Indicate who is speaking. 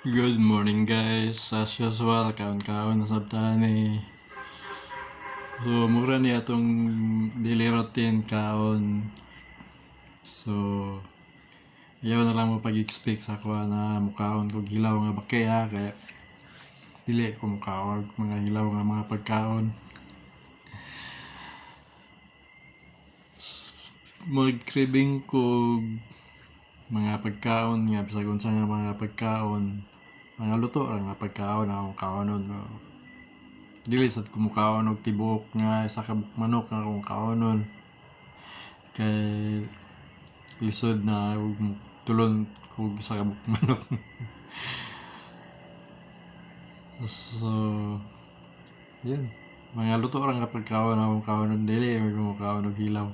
Speaker 1: Good morning guys. As usual, kaon-kaon na sabtani. So, mura ni atong daily routine kaon. So, ayaw na lang mo pag-expect sa ako na mukaon ko gilaw nga bakya kaya dili ko mukaon mga hilaw nga mga pagkaon. Mag-craving ko mga pagkaon nga bisag unsa nga mga pagkaon, mga luto ra nga pagkaon akong kaonon. No? Dili sad ko mukaon og tibuok nga isa ka manok nga akong kaonon. Kay lisod na tulon ko isa ka manok. So, yun. Mga luto ra nga pagkaon akong kaonon dili ko mukaon og hilaw.